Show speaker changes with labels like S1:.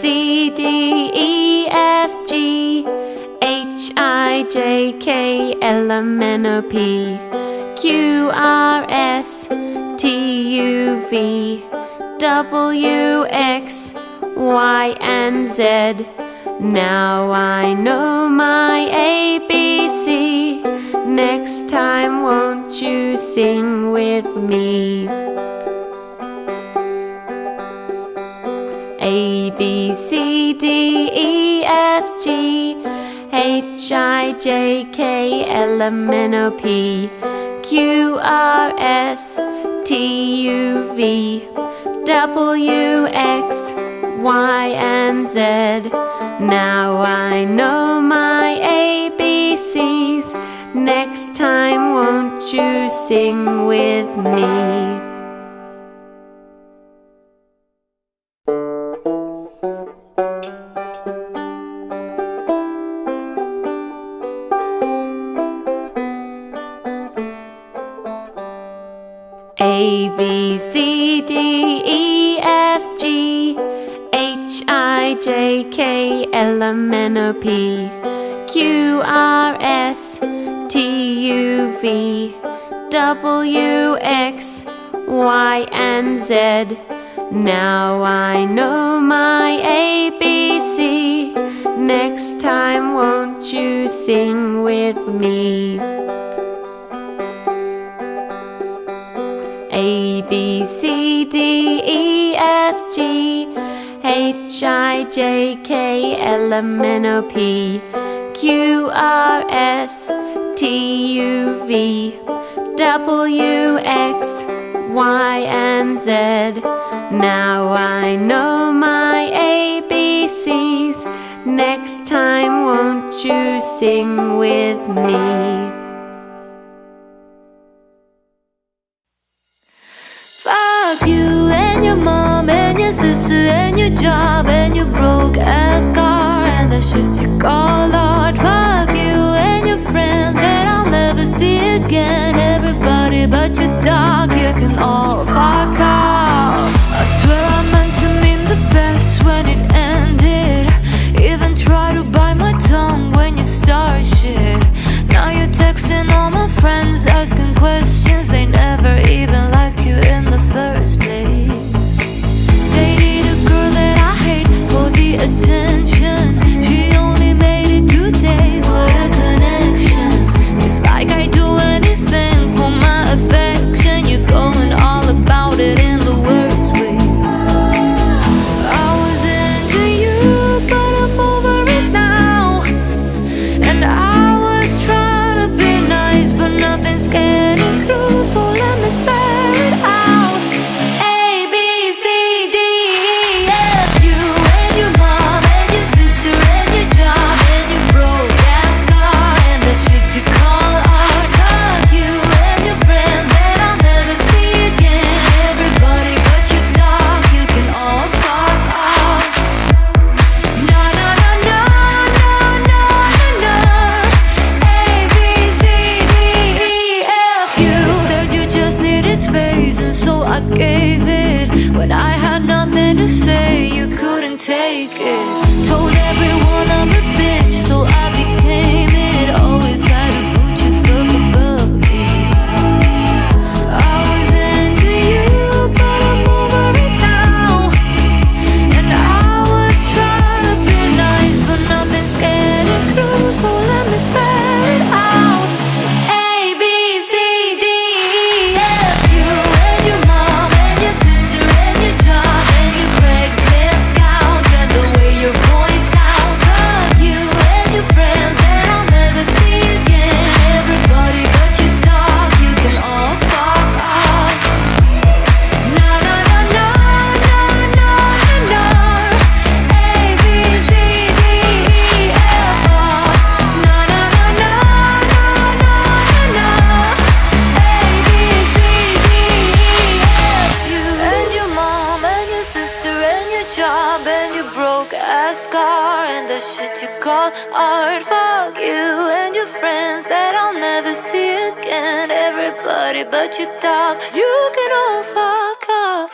S1: C, D, E, F, G, H, I, J, K, L, M, N, O, P, Q, R, S, T, U, V, W, X, Y, and Z. Now I know my ABC. Next time won't you sing with me? A, B, C, D, E, F, G, H, I, J, K, L, M, N, O, P, Q, R, S, T, U, V, W, X, Y, and Z. Now I know my ABCs. Next time won't you sing with me? A, B, C, D, E, F, G, H, I, J, K, L, M, N, O, P, Q, R, S, T, U, V, W, X, Y, and Z. Now I know my ABC. Next time won't you sing with me? A, B, C, D, E, F, G, H, I, J, K, L, M, N, O, P, Q, R, S, T, U, V, W, X, Y, and Z. Now I know my ABCs. Next time won't you sing with me?
S2: Fuck you and your mom and your sister and your job and your broke ass car and the shit you call art. Fuck you and your friends that I'll never see again. Everybody but your dog, you can all fuck off. I swear I meant to mean the best when it ended. Even try to bite my tongue when you start shit. Now you're texting all my friends asking questions. They never even liked you in the first place. Dated a girl that I hate for the attention. She only made it 2 days, what a connection. It's like I do anything for my affection. You're going all about it in the worst way. I was into you, but I'm over it now. And I was trying to be nice, but nothing's getting through, so let me spell it out. A, B, C, D, E, F, you and your mom and your sister and your job and your broke ass car and the shit you call art. Fuck you and your friends that I'll never see again. Everybody but your dog, you can all fuck off. No, no, no, no, no, no, no, no. A, B, C, D, E, F, you. You said you just needed space and so I gave it. When I had nothing to say, you couldn't take it. Told everyone I'm a bitch, so I became it. Always had to put yourself above me. I was into you, but I'm over it now. And I was trying to be nice, but nothing's getting through, so let me spell it out. A, B, C, D, E, F, you and your mom and your sister and your job and your Craigslist couch and the way your voice sounds. Fuck you and your friends that I'll never see again. Everybody but your dog, you can all fuck off. No, no, no, no, no, no, no, no. A, B, C, D, E, F, oh. No, no, no, no, no, no, no, no. A, B, C, D, E, F, you and your mom and your sister and your job and your broke ass car and the shit you call art. Fuck you and your friends that I'll never see again. Everybody but your dog, you can all fuck off.